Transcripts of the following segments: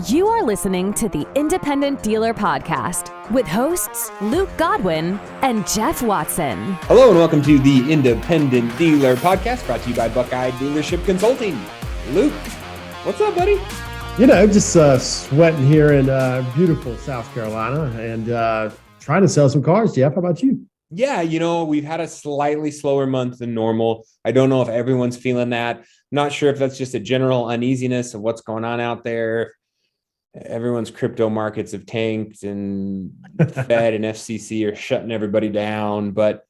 You are listening to the Independent Dealer Podcast with hosts Luke Godwin and Jeff Watson. Hello and welcome to the Independent Dealer Podcast, brought to you by Buckeye Dealership Consulting. Luke, what's up, buddy? You know, just sweating here in beautiful South Carolina and trying to sell some cars. Jeff, how about you? Yeah, we've had a slightly slower month than normal. I don't know if everyone's feeling that. I'm not sure if that's just a general uneasiness of what's going on out there. Everyone's crypto markets have tanked and Fed and FCC are shutting everybody down. But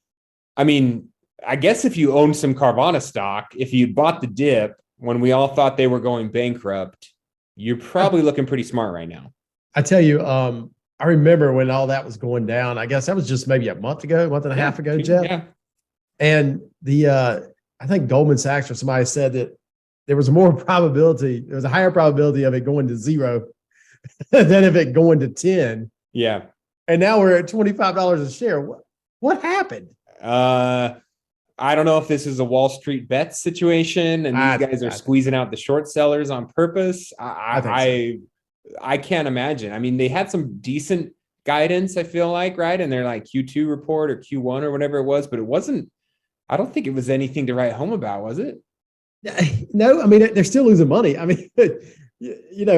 I mean, I guess if you own some Carvana stock, if you bought the dip when we all thought they were going bankrupt, you're probably looking pretty smart right now. I tell you, I remember when all that was going down. I guess that was just maybe a month and a half ago, Jeff. Yeah. And I think Goldman Sachs or somebody said that there was a higher probability of it going to zero than if it going to 10. Yeah. And now we're at $25 a share. What happened? I don't know if this is a Wall Street bets situation and these guys are squeezing out the short sellers on purpose. I can't imagine. I mean, they had some decent guidance, I feel like, right? And their like Q2 report or Q1 or whatever it was, but I don't think it was anything to write home about, was it? No, I mean, they're still losing money. I mean,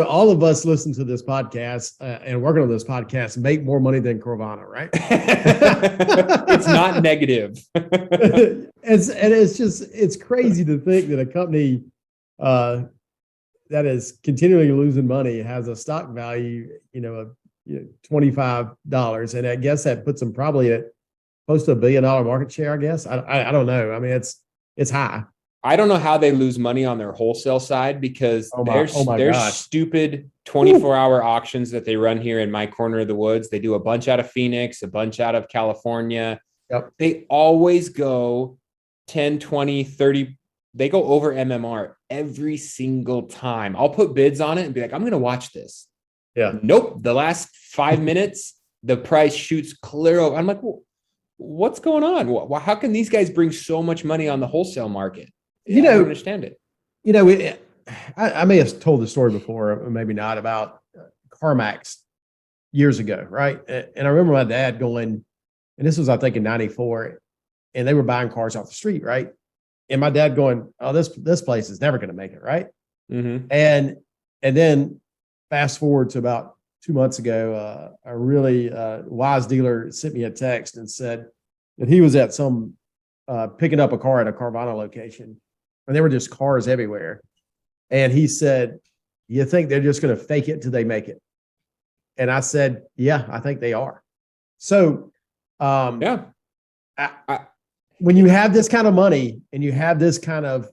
all of us listen to this podcast and working on this podcast make more money than Carvana, right? It's not negative. It's crazy to think that a company that is continually losing money has a stock value, of $25. And I guess that puts them probably at close to $1 billion market share, I guess. I don't know. I mean, it's high. I don't know how they lose money on their wholesale side because there's stupid 24-hour auctions that they run here in my corner of the woods. They do a bunch out of Phoenix, a bunch out of California. Yep. They always go 10, 20, 30. They go over MMR every single time. I'll put bids on it and be like, I'm going to watch this. Yeah. Nope. The last 5 minutes, the price shoots clear over. I'm like, well, what's going on? How can these guys bring so much money on the wholesale market? I don't understand it. I may have told the story before, or maybe not, about CarMax years ago, right? And I remember my dad going, and this was, I think, in 94, and they were buying cars off the street, right? And my dad going, oh, this place is never going to make it, right? Mm-hmm. And then fast forward to about 2 months ago, a really wise dealer sent me a text and said that he was at some picking up a car at a Carvana location, and there were just cars everywhere. And he said, you think they're just going to fake it till they make it? And I said, yeah, I think they are. So, yeah. When you have this kind of money and you have this kind of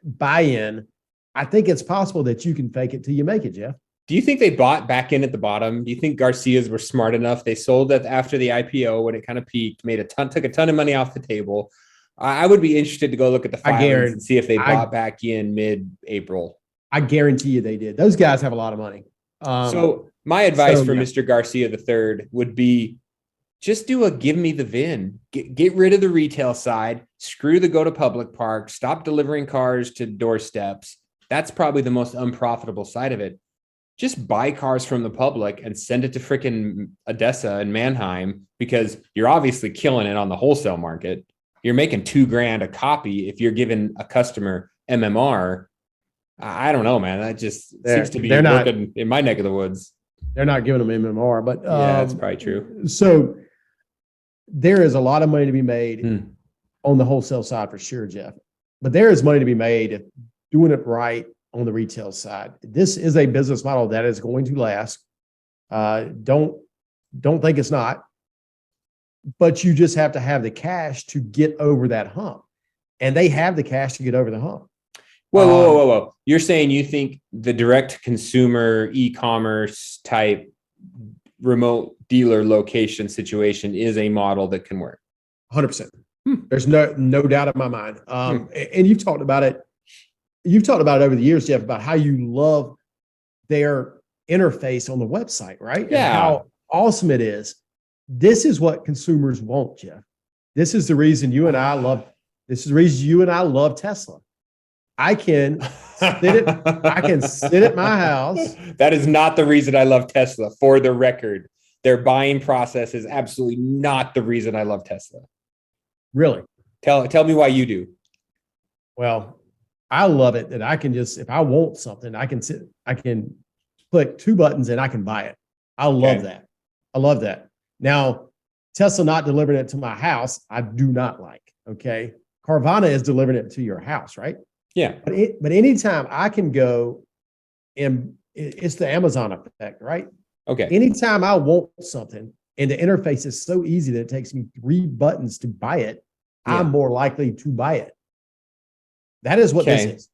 buy-in, I think it's possible that you can fake it till you make it, Jeff. Do you think they bought back in at the bottom? Do you think Garcias were smart enough? They sold it after the IPO when it kind of peaked, took a ton of money off the table. I would be interested to go look at the filings and see if they bought back in mid-April. I guarantee you they did. Those guys have a lot of money. So my advice for Mr. Garcia III would be just do a give me the VIN. Get rid of the retail side. Screw the go to public park. Stop delivering cars to doorsteps. That's probably the most unprofitable side of it. Just buy cars from the public and send it to frickin' Odessa and Mannheim because you're obviously killing it on the wholesale market. You're making $2,000 a copy if you're giving a customer MMR. I don't know, man. That just seems to be working in my neck of the woods. They're not giving them MMR, but yeah, that's probably true. So there is a lot of money to be made on the wholesale side for sure, Jeff. But there is money to be made if doing it right on the retail side. This is a business model that is going to last. Don't think it's not. But you just have to have the cash to get over that hump. And they have the cash to get over the hump. Whoa. You're saying you think the direct consumer e-commerce type remote dealer location situation is a model that can work? 100%. There's no doubt in my mind. And you've talked about it. You've talked about it over the years, Jeff, about how you love their interface on the website, right? Yeah. And how awesome it is. This is what consumers want, Jeff. This is the reason you and I love Tesla. I can sit at my house. That is not the reason I love Tesla, for the record. Their buying process is absolutely not the reason I love Tesla. Really? Tell me why you do. Well, I love it that I can just, if I want something, I can click two buttons and I can buy it. I love that. I love that. Now, Tesla not delivering it to my house, I do not like. Okay. Carvana is delivering it to your house, right? Yeah. But anytime I can go, and it's the Amazon effect, right? Okay. Anytime I want something and the interface is so easy that it takes me 3 buttons to buy it, I'm more likely to buy it. That is what this is.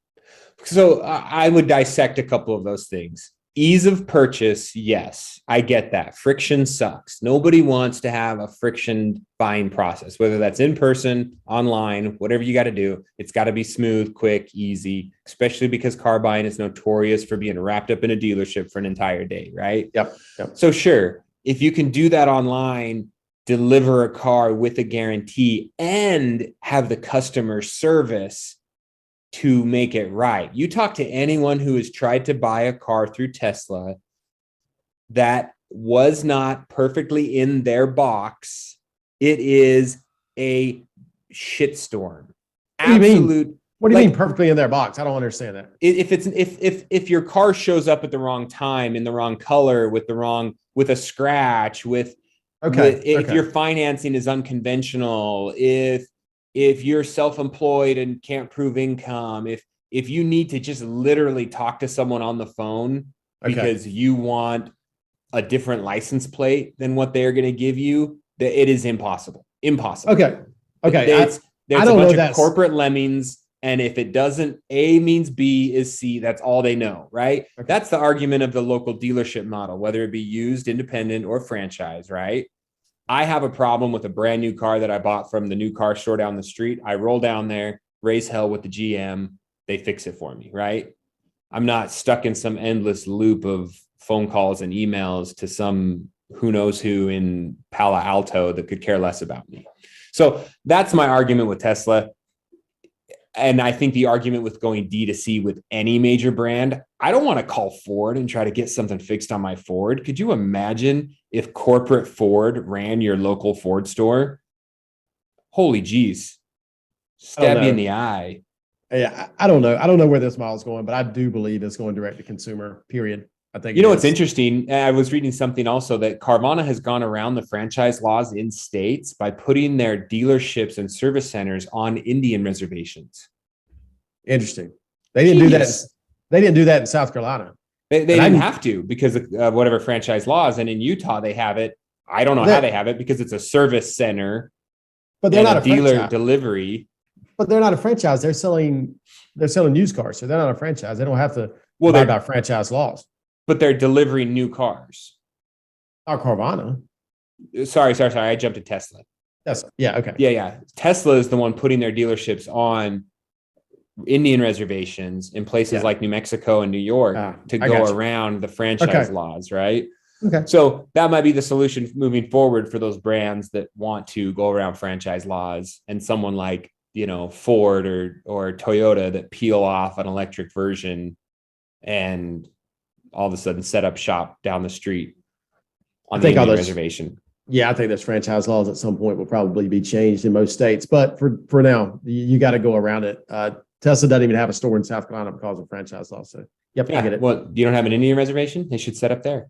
So I would dissect a couple of those things. Ease of purchase, yes, I get that. Friction sucks. Nobody wants to have a friction buying process, whether that's in person, online, whatever you got to do. It's got to be smooth, quick, easy, especially because car buying is notorious for being wrapped up in a dealership for an entire day, right? Yep. So sure, if you can do that online, deliver a car with a guarantee and have the customer service to make it right. You talk to anyone who has tried to buy a car through Tesla that was not perfectly in their box. It is a shitstorm. Absolute. What do you mean perfectly in their box? I don't understand that. If your car shows up at the wrong time, in the wrong color, with a scratch, if your financing is unconventional, if you're self-employed and can't prove income, if you need to just literally talk to someone on the phone because you want a different license plate than what they're going to give you, that it is impossible. Okay. There's a bunch of corporate lemmings, and if it doesn't, A means B is C. That's all they know, right? Okay. That's the argument of the local dealership model, whether it be used, independent, or franchise, right? I have a problem with a brand new car that I bought from the new car store down the street. I roll down there, raise hell with the GM. They fix it for me, right? I'm not stuck in some endless loop of phone calls and emails to some who knows who in Palo Alto that could care less about me. So that's my argument with Tesla. And I think the argument with going D2C with any major brand, I don't want to call Ford and try to get something fixed on my Ford. Could you imagine if corporate Ford ran your local Ford store? Holy geez. Stab you in the eye. Yeah, I don't know. I don't know where this model is going, but I do believe it's going direct to consumer, period. I think what's interesting. I was reading something also that Carvana has gone around the franchise laws in states by putting their dealerships and service centers on Indian reservations. Interesting. They didn't do that. They didn't do that in South Carolina. They didn't have to because of whatever franchise laws. And in Utah, they have it. I don't know how they have it because it's a service center, but they're not a dealer franchise. Delivery. But they're not a franchise. They're selling used cars, so they're not a franchise. They don't have to abide by franchise laws. But they're delivering new cars. Not Carvana. Sorry. I jumped to Tesla. Okay. Yeah. Tesla is the one putting their dealerships on Indian reservations in places like New Mexico and New York to go around the franchise laws, right? Okay. So that might be the solution moving forward for those brands that want to go around franchise laws, and someone like, Ford or Toyota that peel off an electric version and all of a sudden set up shop down the street on the Indian reservation. Yeah, I think those franchise laws at some point will probably be changed in most states. But for now, you got to go around it. Tesla doesn't even have a store in South Carolina because of franchise law. So, I get it. Well, you don't have an Indian reservation? They should set up there.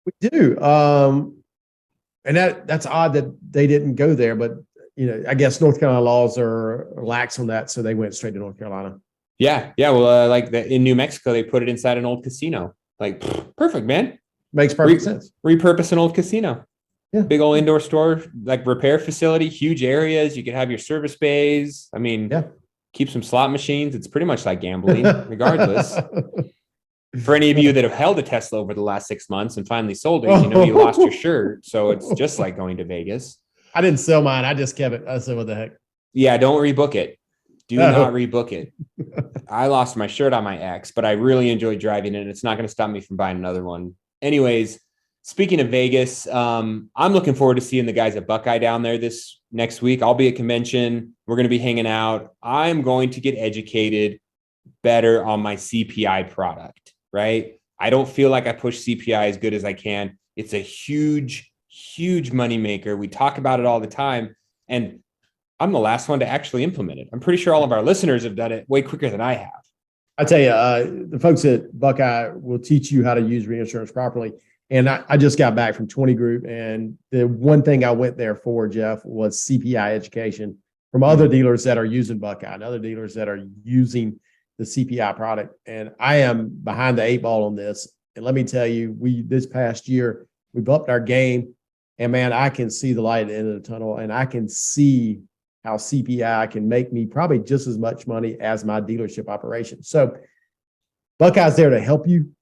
We do. And that's odd that they didn't go there. But, I guess North Carolina laws are lax on that. So they went straight to North Carolina. Yeah. Well, in New Mexico, they put it inside an old casino. Perfect, man. Makes perfect sense. Repurpose an old casino. Yeah. Big old indoor store, repair facility, huge areas. You could have your service bays. I mean, keep some slot machines. It's pretty much like gambling, regardless. For any of you that have held a Tesla over the last 6 months and finally sold it, you lost your shirt. So it's just like going to Vegas. I didn't sell mine. I just kept it. I said, what the heck? Yeah, don't rebook it. Do not rebook it. I lost my shirt on my X, but I really enjoyed driving it. And it's not going to stop me from buying another one. Anyways, speaking of Vegas, I'm looking forward to seeing the guys at Buckeye down there this next week. I'll be at convention. We're going to be hanging out. I'm going to get educated better on my CPI product, right? I don't feel like I push CPI as good as I can. It's a huge, huge moneymaker. We talk about it all the time. And I'm the last one to actually implement it. I'm pretty sure all of our listeners have done it way quicker than I have. I tell you, the folks at Buckeye will teach you how to use reinsurance properly. And I just got back from 20 Group, and the one thing I went there for, Jeff, was CPI education from other dealers that are using Buckeye and other dealers that are using the CPI product. And I am behind the 8 ball on this. And let me tell you, this past year, we've upped our game. And man, I can see the light at the end of the tunnel, and I can see how CPI can make me probably just as much money as my dealership operation. So Buckeye's there to help you.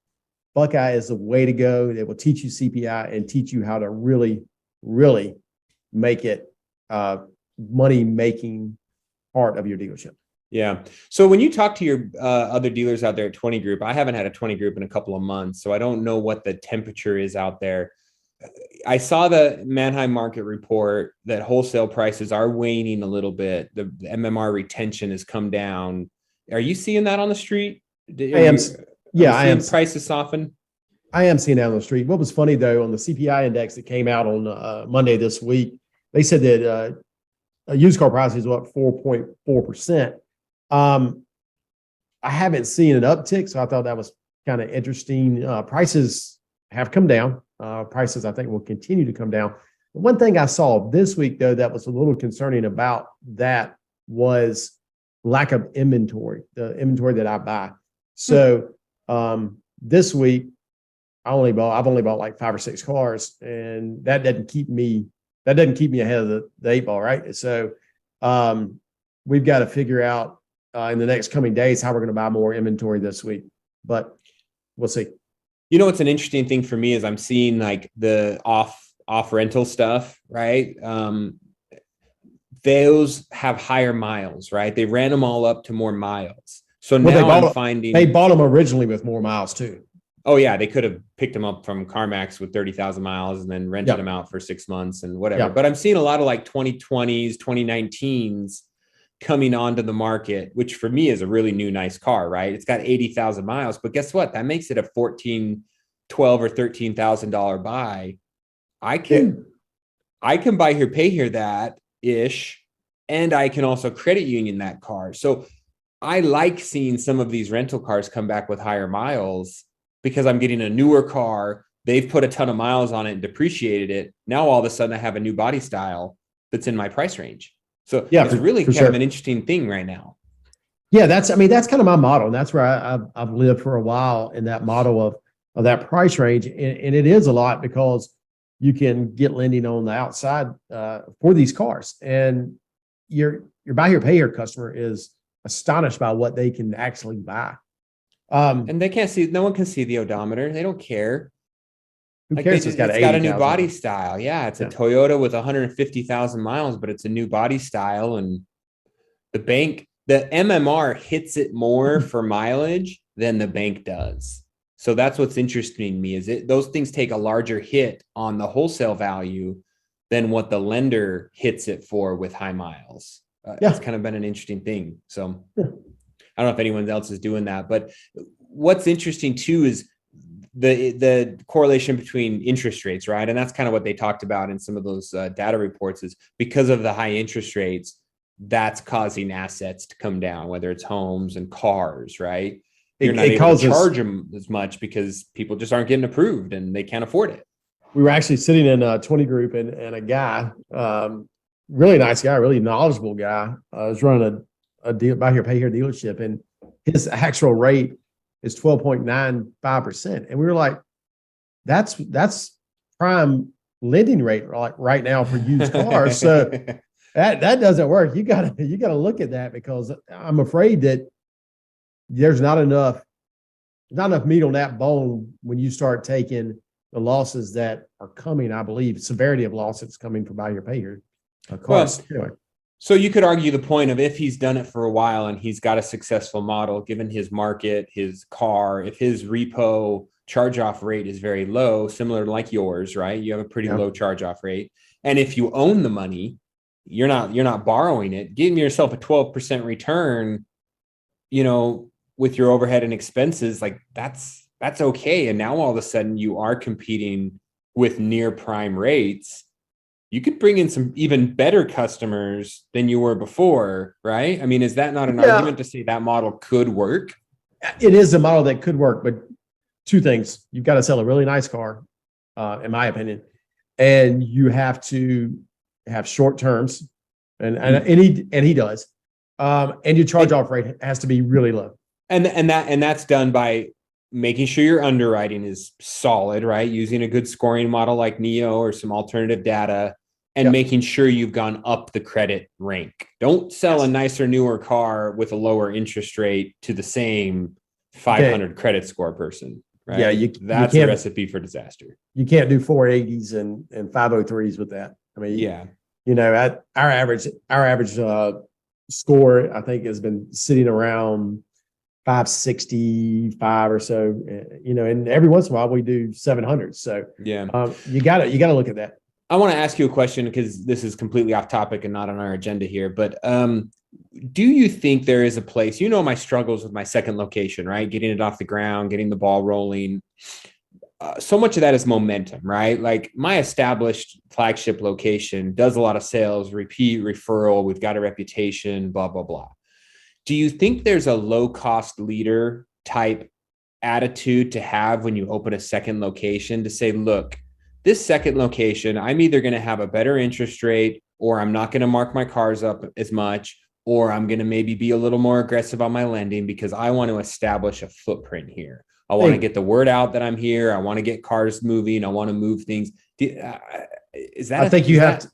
Buckeye is the way to go. They will teach you CPI and teach you how to really, really make it money-making part of your dealership. Yeah. So when you talk to your other dealers out there at 20 Group, I haven't had a 20 Group in a couple of months, so I don't know what the temperature is out there. I saw the Manheim market report that wholesale prices are waning a little bit. The MMR retention has come down. Are you seeing that on the street? I am. Yeah, I am. Prices soften. I am seeing that on the street. What was funny though, on the CPI index that came out on Monday this week, they said that used car prices were up 4.4%. I haven't seen an uptick, so I thought that was kind of interesting. Prices have come down. Prices, I think, will continue to come down. The one thing I saw this week, though, that was a little concerning about that was lack of inventory, the inventory that I buy. So this week, I've only bought like 5 or 6 cars, and that doesn't keep me ahead of the 8 ball, right? So we've got to figure out in the next coming days how we're going to buy more inventory this week, but we'll see. You know, what's an interesting thing for me is I'm seeing like the off rental stuff, right? Those have higher miles, right? They ran them all up to more miles. So now I'm finding they bought them originally with more miles too. Oh yeah, they could have picked them up from CarMax with 30,000 miles and then rented them out for 6 months and whatever. But I'm seeing a lot of like 2020s, 2019s coming onto the market, which for me is a really new, nice car, right? It's got 80,000 miles, but guess what? That makes it a $12,000 or $13,000 buy. I can buy here, pay here that ish, and I can also credit union that car. So I like seeing some of these rental cars come back with higher miles because I'm getting a newer car. They've put a ton of miles on it and depreciated it. Now all of a sudden I have a new body style that's in my price range. So it's really kind of an interesting thing right now. Yeah, that's kind of my model. And that's where I've lived for a while in that model of that price range. And it is a lot because you can get lending on the outside for these cars. And your buy here, pay here customer is astonished by what they can actually buy. And they can't see, no one can see the odometer. They don't care. Who cares? It's got a new body style. Yeah, it's a Toyota with 150,000 miles, but it's a new body style. And the MMR hits it more for mileage than the bank does. So that's what's interesting to me is those things take a larger hit on the wholesale value than what the lender hits it for with high miles. It's kind of been an interesting thing. So I don't know if anyone else is doing that, but what's interesting too is the correlation between interest rates, right? And that's kind of what they talked about in some of those data reports is because of the high interest rates, that's causing assets to come down, whether it's homes and cars, right? You're not able to charge them as much because people just aren't getting approved and they can't afford it. We were actually sitting in a 20 Group and a guy, really nice guy, really knowledgeable guy, was running a deal buy here, pay here dealership, and his actual rate is 12.95%. And we were like, that's prime lending rate right now for used cars. So that doesn't work. You gotta look at that because I'm afraid that there's not enough meat on that bone when you start taking the losses that are coming. I believe severity of losses coming from buy here, pay here cars. Anyway. So you could argue the point of if he's done it for a while and he's got a successful model, given his market, his car, if his repo charge-off rate is very low, similar to like yours, right? You have a pretty low charge-off rate. And if you own the money, you're not borrowing it, giving yourself a 12% return, with your overhead and expenses, like that's okay. And now all of a sudden you are competing with near prime rates. You could bring in some even better customers than you were before, right? I mean, is that not an argument to say that model could work? It is a model that could work, but two things. You've got to sell a really nice car, in my opinion, and you have to have short terms, and he does. And your charge off rate has to be really low. And that's done by making sure your underwriting is solid, right? Using a good scoring model like Neo or some alternative data, and making sure you've gone up the credit rank. Don't sell a nicer, newer car with a lower interest rate to the same 500 credit score person, right? Yeah, that's a recipe for disaster. You can't do 480s and 503s with that. I mean, our average score, I think, has been sitting around 565 or so, and every once in a while we do 700. So you gotta look at that. I want to ask you a question because this is completely off topic and not on our agenda here, but do you think there is a place, my struggles with my second location, right? Getting it off the ground, getting the ball rolling. So much of that is momentum, right? Like my established flagship location does a lot of sales, repeat, referral. We've got a reputation, blah, blah, blah. Do you think there's a low cost leader type attitude to have when you open a second location to say, look, this second location, I'm either going to have a better interest rate, or I'm not going to mark my cars up as much, or I'm going to maybe be a little more aggressive on my lending because I want to establish a footprint here. I want to get the word out that I'm here. I want to get cars moving. I want to move things. Is that? I think you have to.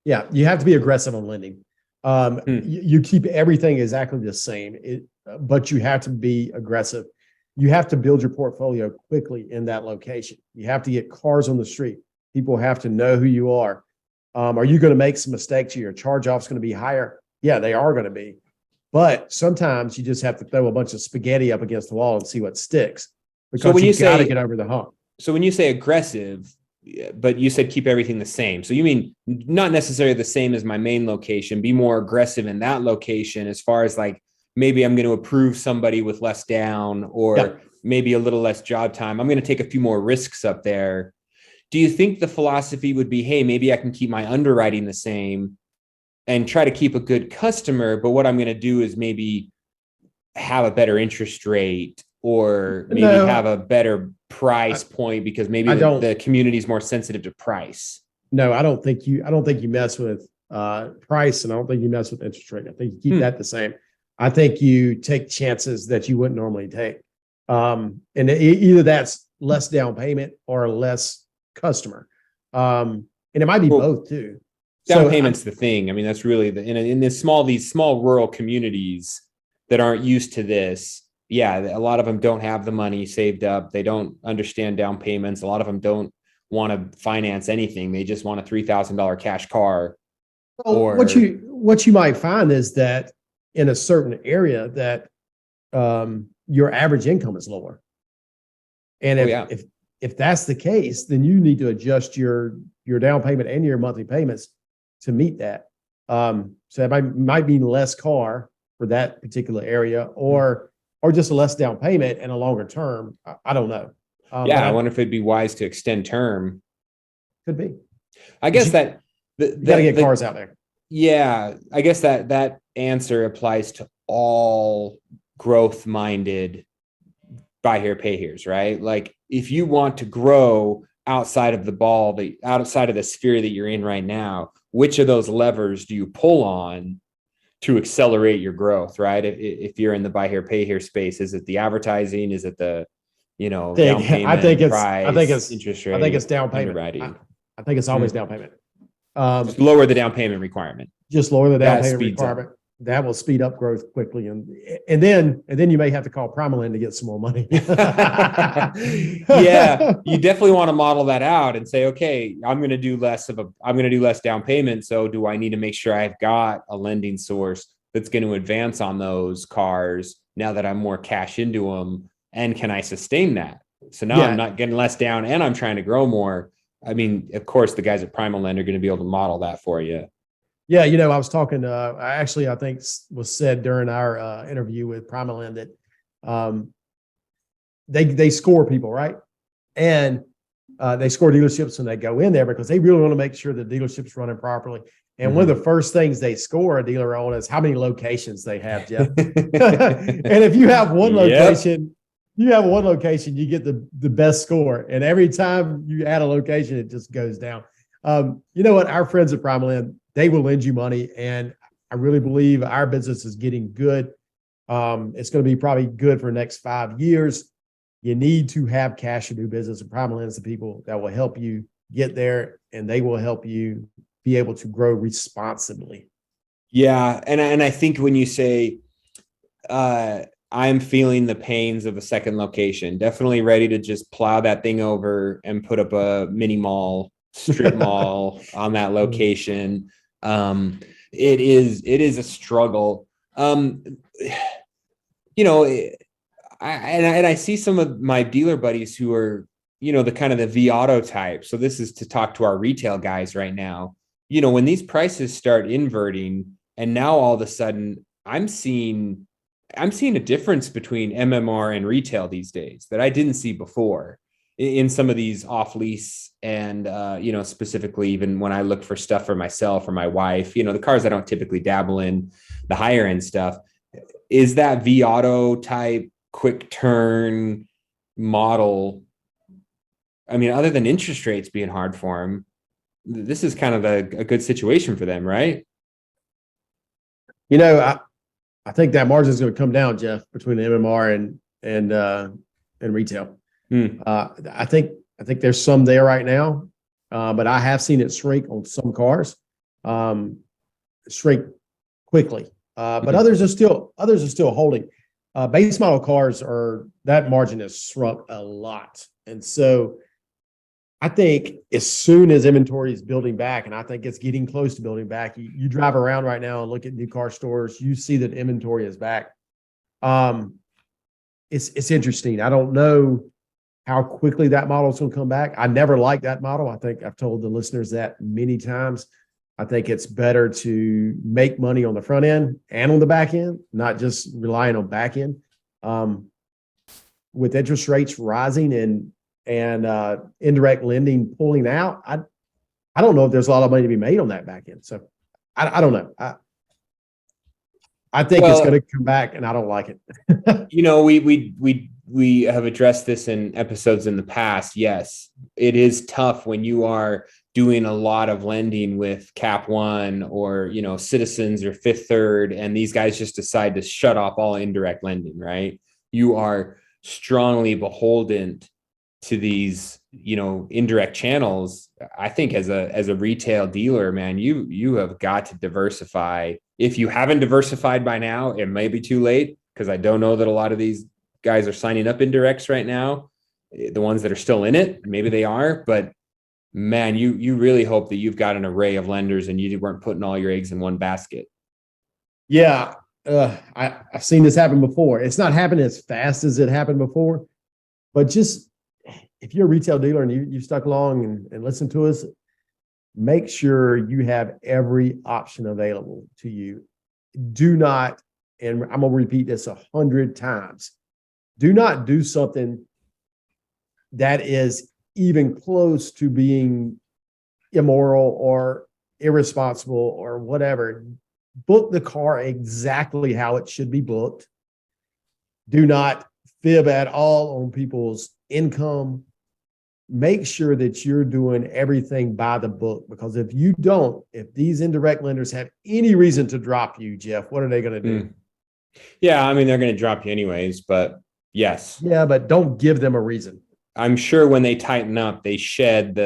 Yeah, you have to be aggressive on lending. You keep everything exactly the same, but you have to be aggressive. You have to build your portfolio quickly in that location. You have to get cars on the street. People have to know who you are. Are you going to make some mistakes? Your charge-off's going to be higher? Yeah, they are going to be. But sometimes you just have to throw a bunch of spaghetti up against the wall and see what sticks. Because you got to get over the hump. So when you say aggressive, but you said keep everything the same. So you mean not necessarily the same as my main location, be more aggressive in that location as far as like, maybe I'm going to approve somebody with less down, or maybe a little less job time. I'm going to take a few more risks up there. Do you think the philosophy would be, hey, maybe I can keep my underwriting the same and try to keep a good customer, but what I'm going to do is maybe have a better interest rate, or maybe have a better price point because maybe the community is more sensitive to price? No, I don't think you mess with price, and I don't think you mess with interest rate. I think you keep that the same. I think you take chances that you wouldn't normally take. And either that's less down payment or less customer. And it might be both too. Down payment's the thing. I mean, that's really in these small rural communities that aren't used to this. Yeah, a lot of them don't have the money saved up. They don't understand down payments. A lot of them don't want to finance anything. They just want a $3,000 cash car. Well, what you might find is that in a certain area that your average income is lower. And if that's the case, then you need to adjust your down payment and your monthly payments to meet that. So that might mean less car for that particular area, or just a less down payment and a longer term. I don't know. I wonder if it'd be wise to extend term. Could be. I guess that you got to get cars out there. Yeah, I guess that answer applies to all growth-minded buy here, pay here's, right? Like if you want to grow outside of outside of the sphere that you're in right now, which of those levers do you pull on to accelerate your growth, right? If you're in the buy here, pay here space, is it the advertising? Is it the, down payment, I think it's interest rate? I think it's down payment. I think it's always down payment. Just lower the down payment requirement. Just lower the down payment requirement. That will speed up growth quickly, and then you may have to call Primalend to get some more money. Yeah, you definitely want to model that out and say, okay, I'm going to do less down payment. So do I need to make sure I've got a lending source that's going to advance on those cars now that I'm more cash into them, and can I sustain that? So now I'm not getting less down and I'm trying to grow more. I mean, of course, the guys at Primalend are going to be able to model that for you. Yeah, I was talking. I think was said during our interview with Primalend that They score people, right? And they score dealerships when they go in there because they really want to make sure the dealership's running properly. And one of the first things they score a dealer on is how many locations they have, Jeff. And if you have one location, you get the best score. And every time you add a location, it just goes down. You know what? Our friends at Primalend, they will lend you money. And I really believe our business is getting good. It's going to be probably good for the next 5 years. You need to have cash to do business. And Primalend is the people that will help you get there, and they will help you be able to grow responsibly. Yeah. And I think when you say, I'm feeling the pains of a second location, definitely ready to just plow that thing over and put up a mini mall, strip mall on that location. It is a struggle. I see some of my dealer buddies who are, the kind of the V Auto type. So this is to talk to our retail guys right now. When these prices start inverting, and now all of a sudden I'm seeing a difference between MMR and retail these days that I didn't see before in some of these off lease and, specifically even when I look for stuff for myself or my wife, the cars I don't typically dabble in, the higher end stuff. Is that V Auto type quick turn model? I mean, other than interest rates being hard for them, this is kind of a good situation for them, right? I think that margin is going to come down, Jeff, between the MMR and retail. I think there's some there right now, but I have seen it shrink on some cars, shrink quickly. But others are still holding. Base model cars that margin has shrunk a lot, and so I think as soon as inventory is building back, and I think it's getting close to building back, you drive around right now and look at new car stores, you see that inventory is back. It's interesting. I don't know how quickly that model is going to come back. I never liked that model. I think I've told the listeners that many times. I think it's better to make money on the front end and on the back end, not just relying on back end. With interest rates rising and indirect lending pulling out, I don't know if there's a lot of money to be made on that back end. So I don't know. I think it's going to come back, and I don't like it. We have addressed this in episodes in the past. Yes, it is tough when you are doing a lot of lending with Cap One or, Citizens or Fifth Third, and these guys just decide to shut off all indirect lending, right? You are strongly beholden to these, indirect channels. I think as a retail dealer, man, you have got to diversify. If you haven't diversified by now, it may be too late, because I don't know that a lot of these guys are signing up indirects right now. The ones that are still in it, maybe they are, but man, you really hope that you've got an array of lenders and you weren't putting all your eggs in one basket. Yeah. I've seen this happen before. It's not happened as fast as it happened before, but just if you're a retail dealer and you stuck along and listen to us, make sure you have every option available to you. Do not, and I'm going to repeat this 100 times, do not do something that is even close to being immoral or irresponsible or whatever. Book the car exactly how it should be booked. Do not fib at all on people's income. Make sure that you're doing everything by the book, because if you don't, if these indirect lenders have any reason to drop you, Jeff, what are they going to do? Yeah, I mean, they're going to drop you anyways, but yes. Yeah, but don't give them a reason. I'm sure when they tighten up, they shed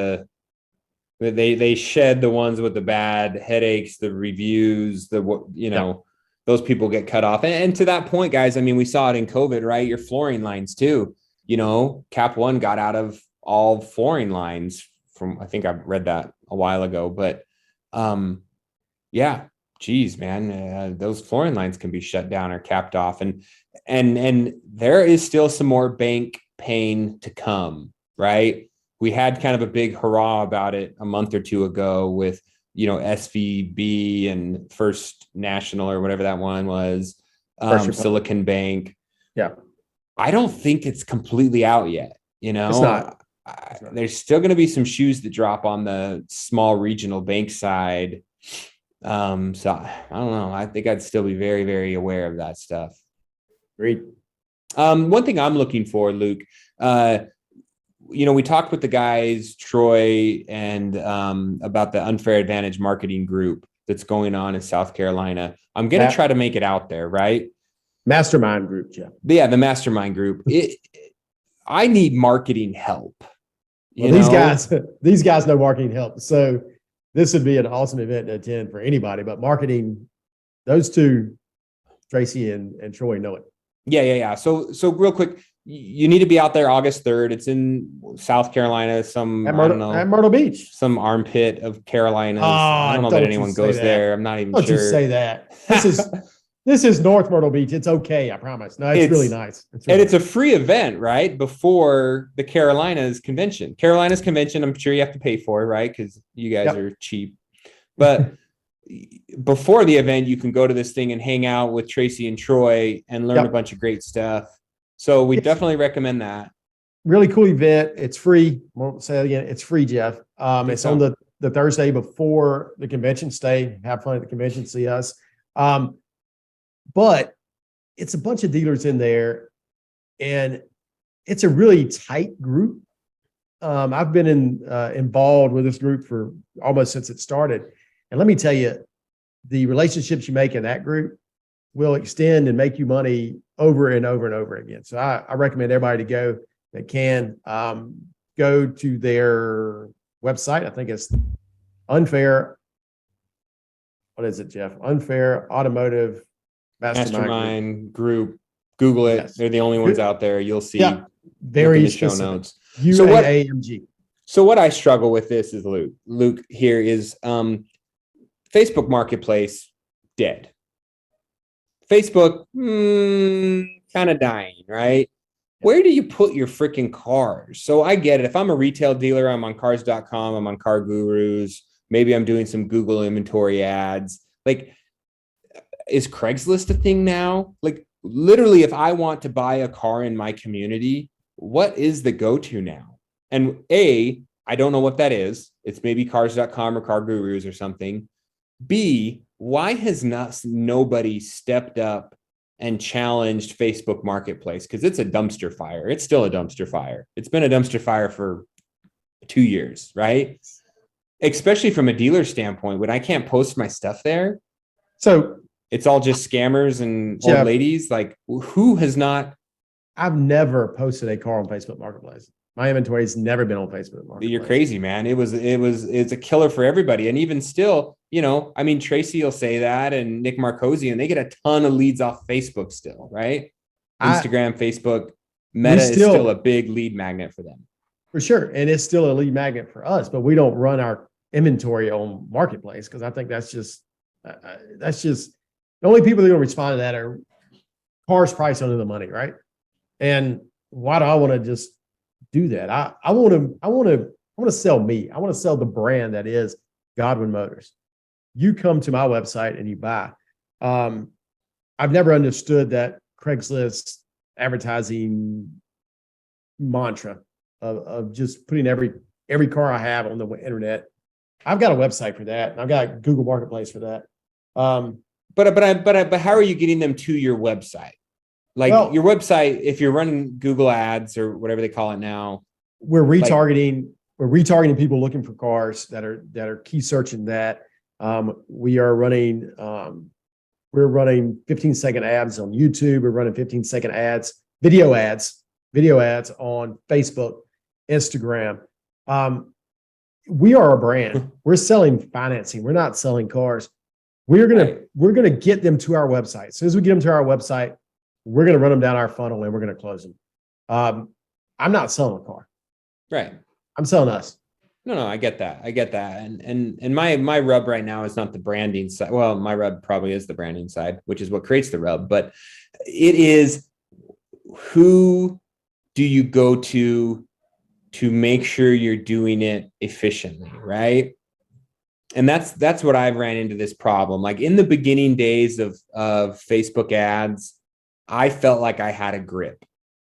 they shed the ones with the bad headaches, the reviews, those people get cut off. And to that point, guys, I mean, we saw it in COVID, right? Your flooring lines too. Cap One got out of all flooring lines I think I read that a while ago, but yeah, geez, man, those flooring lines can be shut down or capped off. And there is still some more bank pain to come, right? We had kind of a big hurrah about it a month or two ago with, SVB and First National or whatever that one was, Silicon Bank. Yeah. I don't think it's completely out yet. You know, It's not. There's still going to be some shoes that drop on the small regional bank side. So I don't know. I think I'd still be very, very aware of that stuff. Great. One thing I'm looking for, Luke, we talked with the guys, Troy, and about the Unfair Advantage marketing group that's going on in South Carolina. I'm going to try to make it out there, right? Mastermind group, Jeff. Yeah, the Mastermind group. I need marketing help. Well, these guys know marketing help. So this would be an awesome event to attend for anybody, but marketing, those two, Tracy and Troy, know it. Yeah. So real quick, you need to be out there August 3rd. It's in South Carolina, At Myrtle Beach, some armpit of Carolinas. I don't know that anyone goes there. I'm not even sure. Don't you say that. This is North Myrtle Beach. It's okay, I promise. No, it's really nice. It's a free event, right? Before the Carolinas convention. I'm sure you have to pay for it, right? Because you guys are cheap. But before the event, you can go to this thing and hang out with Tracy and Troy and learn a bunch of great stuff. So we definitely recommend that. Really cool event. It's free. Won't say it again. It's free, Jeff. It's on the Thursday before the convention. Stay, have fun at the convention, see us. But it's a bunch of dealers in there, and it's a really tight group. I've been involved with this group for almost since it started. And let me tell you, the relationships you make in that group will extend and make you money over and over and over again. So I recommend everybody to go that can go to their website. I think it's Unfair. What is it, Jeff? Unfair Automotive Mastermind group. Google it. Yes. They're the only ones out there. You'll see. Very show notes. UAAMG. So what I struggle with this is Luke here is Facebook Marketplace dead. Facebook kind of dying, right? Where do you put your freaking cars? So I get it. If I'm a retail dealer, I'm on cars.com, I'm on Car Gurus, maybe I'm doing some Google inventory ads. Like, is Craigslist a thing now? Like, literally, if I want to buy a car in my community, what is the go-to now? And I don't know what that is. It's maybe cars.com or Car Gurus or something. B, why has nobody stepped up and challenged Facebook Marketplace? Because it's a dumpster fire. It's still a dumpster fire. It's been a dumpster fire for 2 years, right? Especially from a dealer standpoint, when I can't post my stuff there. So it's all just scammers and old ladies. Like, who has not? I've never posted a car on Facebook Marketplace. My inventory has never been on Facebook Marketplace. You're crazy, man. It's a killer for everybody. And even still, Tracy will say that, and Nick Marcosi, and they get a ton of leads off Facebook still, right? Instagram, Facebook, Meta is still a big lead magnet for them. For sure. And it's still a lead magnet for us, but we don't run our inventory on Marketplace because I think that's just the only people that are going to respond to that are cars priced under the money, right? And why do I want to just do that? I want to sell me. I want to sell the brand that is Godwin Motors. You come to my website and you buy. I've never understood that Craigslist advertising mantra of just putting every car I have on the internet. I've got a website for that, and I've got Google Marketplace for that. But how are you getting them to your website? Like, your website, if you're running Google ads or whatever they call it now, we're retargeting. We're retargeting people looking for cars that are key searching that. We're running 15-second ads on YouTube. We're running 15-second ads, video ads on Facebook, Instagram. We are a brand. We're selling financing. We're not selling cars. We're gonna get them to our website. As soon as we get them to our website, we're gonna run them down our funnel and we're gonna close them. I'm not selling a car. Right. I'm selling us. No, I get that. And my rub right now is not the branding side. Well, my rub probably is the branding side, which is what creates the rub, but it is, who do you go to make sure you're doing it efficiently, right? And that's what I've ran into this problem. Like, in the beginning days of Facebook ads, I felt like I had a grip.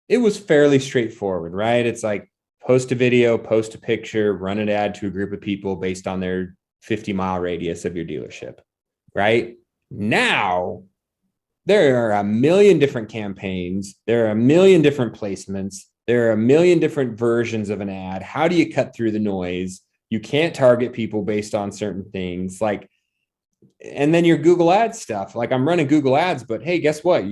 it was fairly straightforward, right? It's like post a video, post a picture, run an ad to a group of people based on their 50-mile radius of your dealership, right? Now, there are a million different campaigns. There are a million different placements. There are a million different versions of an ad. How do you cut through the noise? You can't target people based on certain things. Like, and then your Google Ads stuff. Like, I'm running Google Ads, but hey, guess what?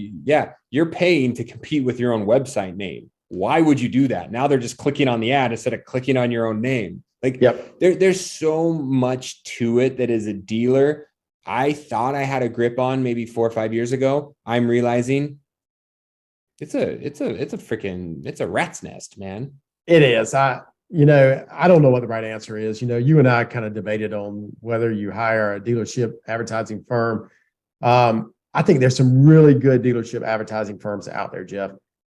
You're paying to compete with your own website name. Why would you do that? Now they're just clicking on the ad instead of clicking on your own name. Like, there's so much to it that as a dealer, I thought I had a grip on maybe 4 or 5 years ago. I'm realizing it's a rat's nest, man. It is. I don't know what the right answer is. You and I kind of debated on whether you hire a dealership advertising firm. I think there's some really good dealership advertising firms out there, Jeff.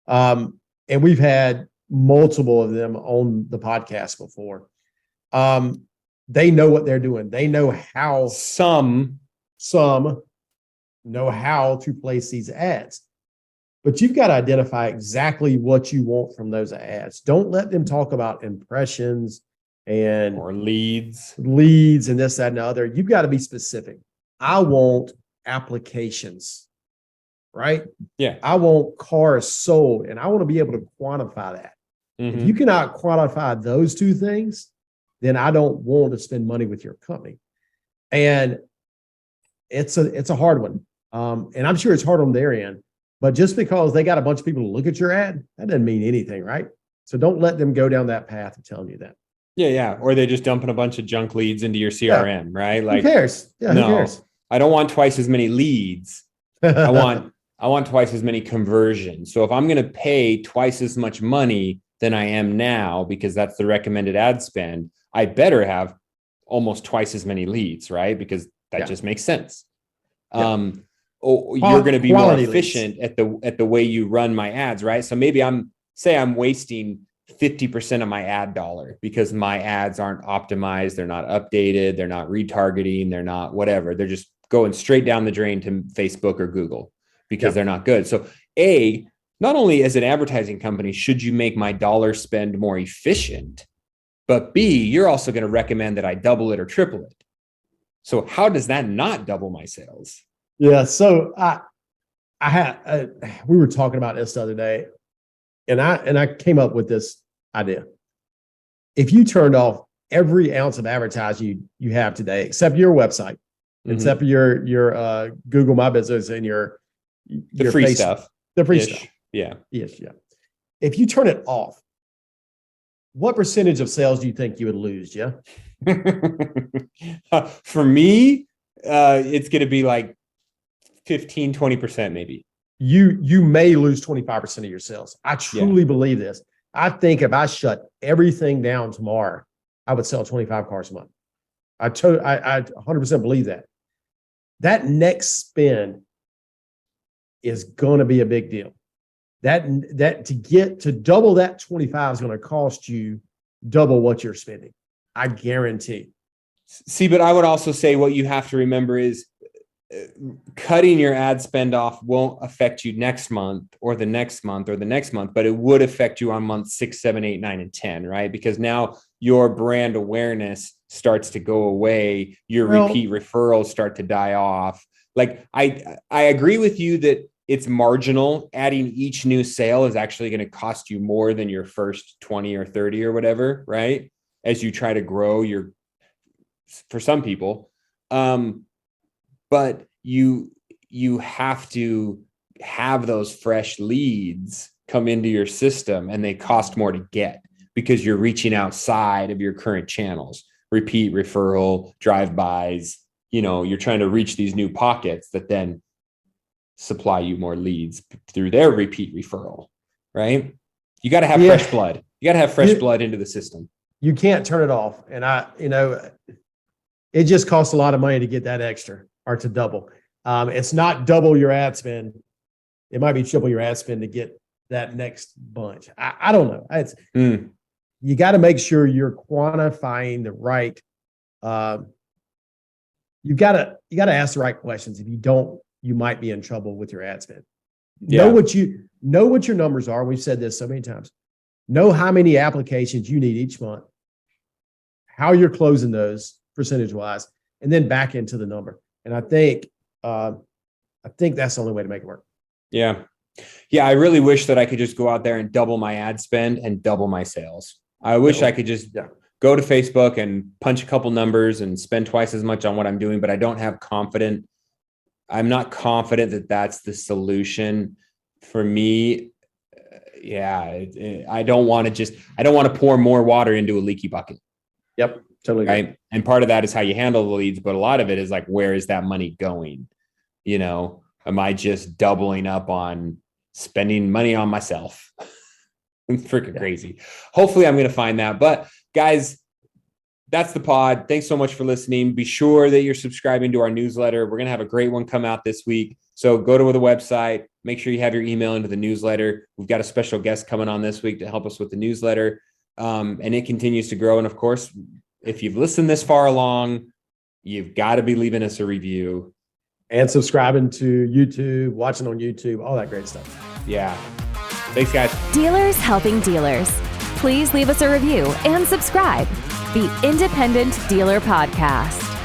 And we've had multiple of them on the podcast before. They know what they're doing. They know how some know how to place these ads. But you've got to identify exactly what you want from those ads. Don't let them talk about impressions or leads and this, that, and the other. You've got to be specific. I want applications, right? Yeah. I want cars sold, and I want to be able to quantify that. Mm-hmm. If you cannot quantify those two things, then I don't want to spend money with your company. And it's a hard one. And I'm sure it's hard on their end. But just because they got a bunch of people to look at your ad, that doesn't mean anything, right? So don't let them go down that path of telling you that. Yeah. Or they're just dumping a bunch of junk leads into your CRM, right? Like, who cares? Yeah, no, who cares? I don't want twice as many leads. I want twice as many conversions. So if I'm going to pay twice as much money than I am now, because that's the recommended ad spend, I better have almost twice as many leads, right? Because that just makes sense. You're going to be more efficient at the way you run my ads, right? So maybe I'm wasting 50% of my ad dollar because my ads aren't optimized, they're not updated, they're not retargeting, they're not whatever. They're just going straight down the drain to Facebook or Google because they're not good. So not only as an advertising company should you make my dollar spend more efficient, but B, you're also going to recommend that I double it or triple it. So how does that not double my sales? Yeah. So we were talking about this the other day, and I came up with this idea. If you turned off every ounce of advertising you have today, except your website, except for your Google My Business and your free stuff, the free stuff. Yeah. Yes. Yeah. If you turn it off, what percentage of sales do you think you would lose? Yeah. For me, it's going to be like 15, 20% maybe. You may lose 25% of your sales. I truly believe this. I think if I shut everything down tomorrow, I would sell 25 cars a month. I 100% believe that. That next spend is going to be a big deal. That to double that 25 is going to cost you double what you're spending. I guarantee. See, but I would also say what you have to remember is cutting your ad spend off won't affect you next month or the next month or the next month, but it would affect you on month 6, 7, 8, 9, and 10, right? Because now your brand awareness starts to go away. Your repeat referrals start to die off. Like I agree with you that it's marginal. Adding each new sale is actually going to cost you more than your first 20 or 30 or whatever, right? As you try to grow for some people. But you have to have those fresh leads come into your system, and they cost more to get because you're reaching outside of your current channels, repeat referral, drive-bys, you're trying to reach these new pockets that then supply you more leads through their repeat referral, right? You got to have fresh blood. You got to have fresh blood into the system. You can't turn it off. And it just costs a lot of money to get that extra or to double. It's not double your ad spend. It might be triple your ad spend to get that next bunch. I don't know. You got to make sure you're quantifying the right. You got to ask the right questions. If you don't, you might be in trouble with your ad spend. Know what your numbers are. We've said this so many times. Know how many applications you need each month, how you're closing those percentage wise, and then back into the number. And I think that's the only way to make it work. Yeah. Yeah. I really wish that I could just go out there and double my ad spend and double my sales. I wish I could just go to Facebook and punch a couple numbers and spend twice as much on what I'm doing, but I don't have I'm not confident that that's the solution for me. I don't want to pour more water into a leaky bucket. Yep. Totally. Right. And part of that is how you handle the leads, but a lot of it is like, where is that money going? Am I just doubling up on spending money on myself? It's freaking crazy. Hopefully I'm going to find that. But guys, that's the pod. Thanks so much for listening. Be sure that you're subscribing to our newsletter. We're going to have a great one come out this week. So go to the website, make sure you have your email into the newsletter. We've got a special guest coming on this week to help us with the newsletter. And it continues to grow. And of course, if you've listened this far along, you've got to be leaving us a review. And subscribing to YouTube, watching on YouTube, all that great stuff. Yeah. Thanks, guys. Dealers helping dealers. Please leave us a review and subscribe. The Independent Dealer Podcast.